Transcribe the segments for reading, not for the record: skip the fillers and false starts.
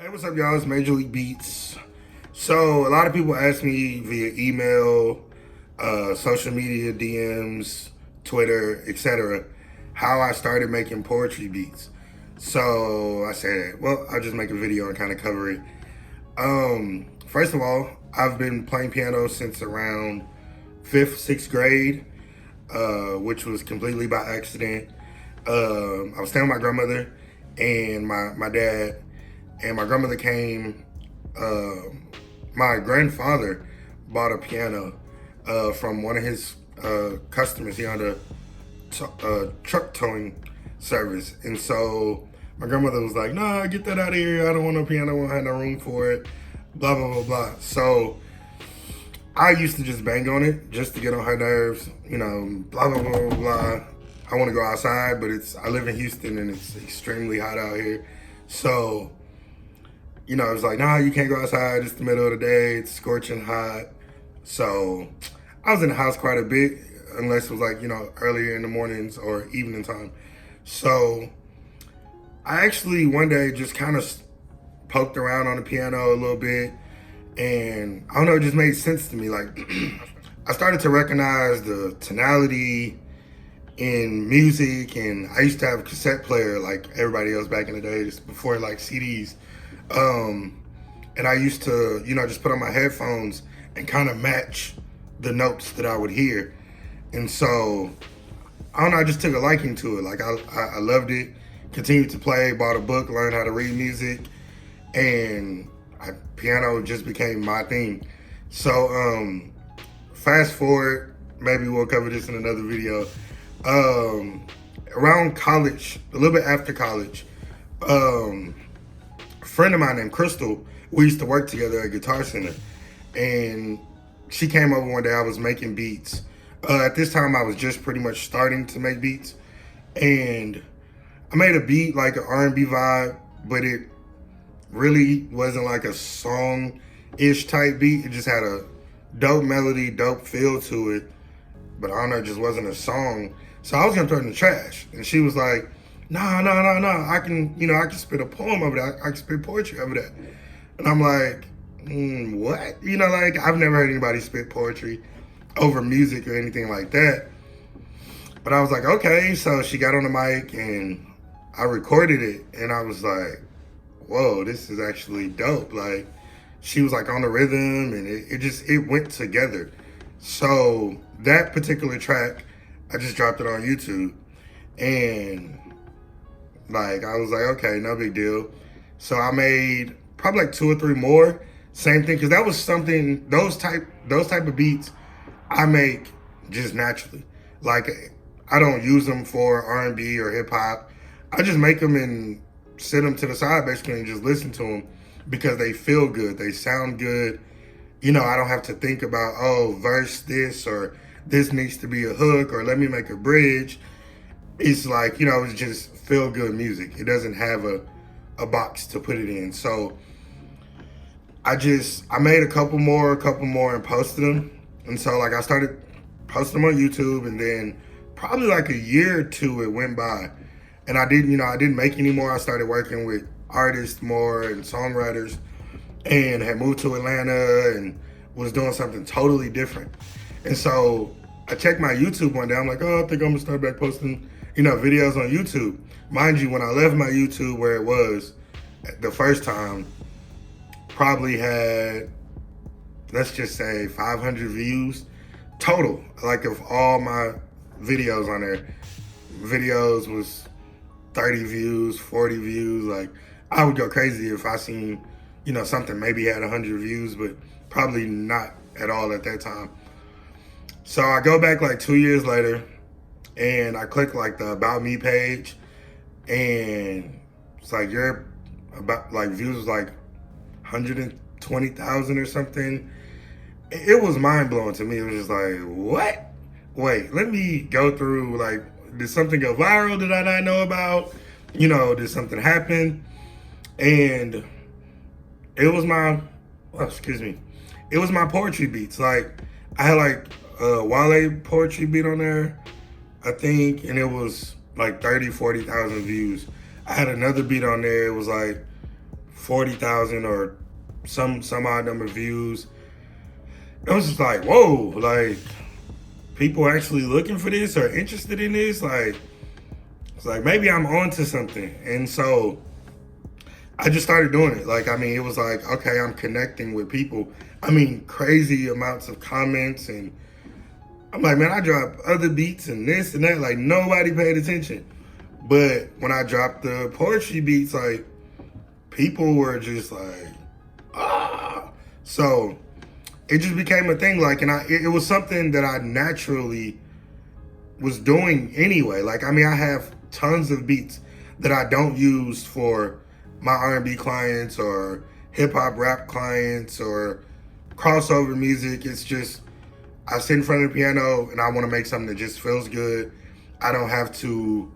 Hey, what's up, y'all? It's Major League Beats. So, a lot of people ask me via email, social media, DMs, Twitter, etc., how I started making poetry beats. So, I said, well, I'll just make a video and kind of cover it. First of all, I've been playing piano since around fifth, sixth grade, which was completely by accident. I was staying with my grandmother and my dad. And my grandmother came, my grandfather bought a piano from one of his customers. He owned a truck towing service. And so my grandmother was like, nah, get that out of here. I don't want no piano. I won't have no room for it. Blah, blah, blah, blah. So I used to just bang on it just to get on her nerves. You know, blah, blah, blah, blah, blah. I want to go outside, but I live in Houston and it's extremely hot out here. So you know, it was like, nah, you can't go outside. It's the middle of the day. It's scorching hot. So I was in the house quite a bit, unless it was like, you know, earlier in the mornings or evening time. So I actually one day just kind of poked around on the piano a little bit. And I don't know, it just made sense to me. Like, I started to recognize the tonality in music. And I used to have a cassette player like everybody else back in the day, just before like CDs. And I used to, you know, just put on my headphones and kind of match the notes that I would hear. And so, I don't know, I just took a liking to it. Like, I loved it, continued to play, bought a book, learned how to read music, and piano just became my thing. So, fast forward, maybe we'll cover this in another video. Around college, a little bit after college, a friend of mine named Crystal, we used to work together at Guitar Center, and she came over one day. I was making beats. At this time, I was just pretty much starting to make beats, and I made a beat like an R&B vibe, but it really wasn't like a song-ish type beat. It just had a dope melody, dope feel to it, but I don't know, it just wasn't a song. So I was gonna throw it in the trash, and she was like, no, I can spit a poem over that. I can spit poetry over that. And I'm like, what? You know, like, I've never heard anybody spit poetry over music or anything like that. But I was like, okay. So she got on the mic and I recorded it. And I was like, whoa, this is actually dope. Like, she was like on the rhythm and it went together. So that particular track, I just dropped it on YouTube. And like, I was like, okay, no big deal. So I made probably like 2 or 3 more. Same thing, because that was something, those type of beats I make just naturally. Like, I don't use them for R&B or hip hop. I just make them and sit them to the side basically and just listen to them because they feel good. They sound good. You know, I don't have to think about, oh, verse this or this needs to be a hook or let me make a bridge. It's like, you know, it's just feel good music. It doesn't have a box to put it in. So I made a couple more and posted them. And so like I started posting them on YouTube, and then probably like a year or 2 it went by. And I didn't make any more. I started working with artists more and songwriters, and had moved to Atlanta and was doing something totally different. And so I checked my YouTube one day. I'm like, oh, I think I'm gonna start back posting, you know, videos on YouTube. Mind you, when I left my YouTube where it was the first time, probably had, let's just say 500 views total. Like, of all my videos on there, videos was 30 views, 40 views. Like, I would go crazy if I seen, you know, something maybe had 100 views, but probably not at all at that time. So I go back like 2 years later, and I click like the About Me page, and it's like your about like views was like 120,000 or something. It was mind blowing to me. It was just like, what? Wait, let me go through, like, did something go viral that I not know about? You know, did something happen? And it was it was my poetry beats. Like, I had like a Wale poetry beat on there, I think, and it was like 30, 40,000 views. I had another beat on there, it was like 40,000 or some odd number of views. It was just like, whoa, like people actually looking for this or interested in this. Like, it's like maybe I'm onto something. And so I just started doing it. Like, I mean, it was like, okay, I'm connecting with people. I mean, crazy amounts of comments, and I'm like, man, I dropped other beats and this and that. Like, nobody paid attention. But when I dropped the poetry beats, like, people were just like, ah. So it just became a thing. Like, and it was something that I naturally was doing anyway. Like, I mean, I have tons of beats that I don't use for my R&B clients or hip hop rap clients or crossover music. It's just, I sit in front of the piano and I want to make something that just feels good. I don't have to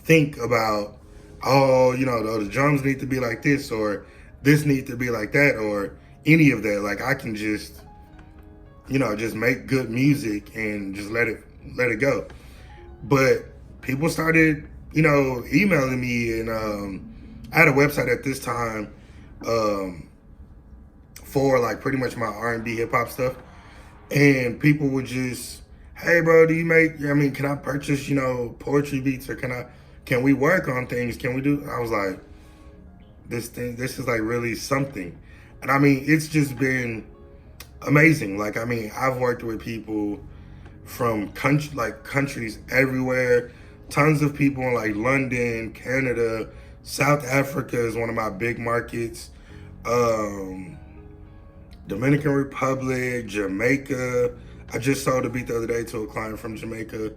think about, oh, you know, the drums need to be like this or this need to be like that or any of that. Like, I can just, you know, just make good music and just let it go. But people started, you know, emailing me, and I had a website at this time for like pretty much my R&B hip hop stuff, and people would just, hey bro, do you make? I mean, can I purchase, you know, poetry beats, or can we work on things? Can we do? I was like, this is like really something, and I mean, it's just been amazing. Like, I mean, I've worked with people from countries everywhere. Tons of people in like London, Canada, South Africa is one of my big markets. Dominican Republic, Jamaica. I just sold a beat the other day to a client from Jamaica.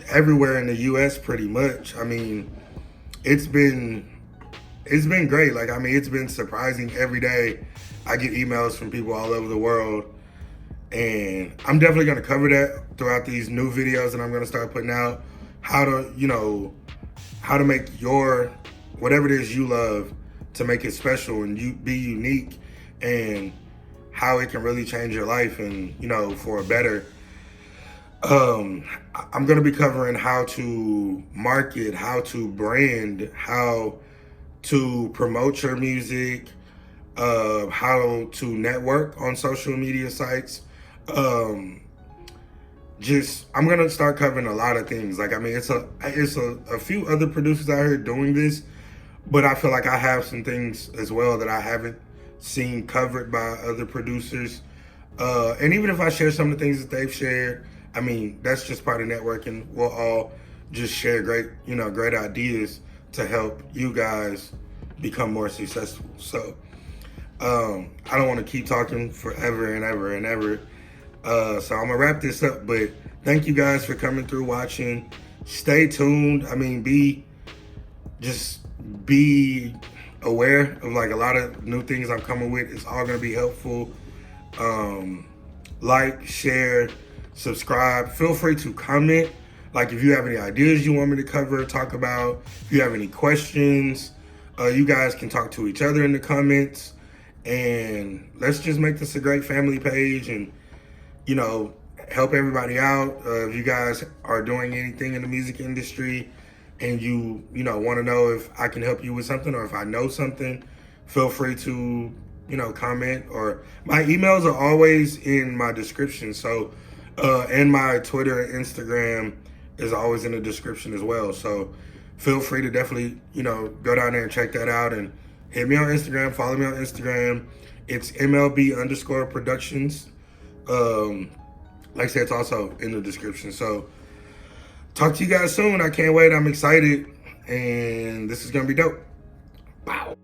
Everywhere in the US pretty much. I mean, it's been great. Like, I mean, it's been surprising every day. I get emails from people all over the world, and I'm definitely gonna cover that throughout these new videos that I'm gonna start putting out. How to make your, whatever it is you love, to make it special and you be unique, and how it can really change your life, and, you know, for a better. I'm gonna be covering how to market, how to brand, how to promote your music, how to network on social media sites. I'm gonna start covering a lot of things. Like, I mean, it's a few other producers out here doing this, but I feel like I have some things as well that I haven't seen covered by other producers. And even if I share some of the things that they've shared, I mean, that's just part of networking. We'll all just share great ideas to help you guys become more successful. So I don't want to keep talking forever and ever and ever. So I'm gonna wrap this up, but thank you guys for coming through, watching. Stay tuned. I mean, be aware of like a lot of new things I'm coming with. It's all gonna be helpful. Like, share, subscribe. Feel free to comment. Like, if you have any ideas you want me to cover, talk about, if you have any questions, you guys can talk to each other in the comments, and let's just make this a great family page, and, you know, help everybody out. If you guys are doing anything in the music industry and you want to know if I can help you with something, or if I know something, feel free to, you know, comment. Or my emails are always in my description. So, and my Twitter and Instagram is always in the description as well. So feel free to definitely, you know, go down there and check that out, and hit me on Instagram, follow me on Instagram. It's MLB_productions. Like I said, it's also in the description. So talk to you guys soon. I can't wait. I'm excited, and this is gonna be dope. Wow.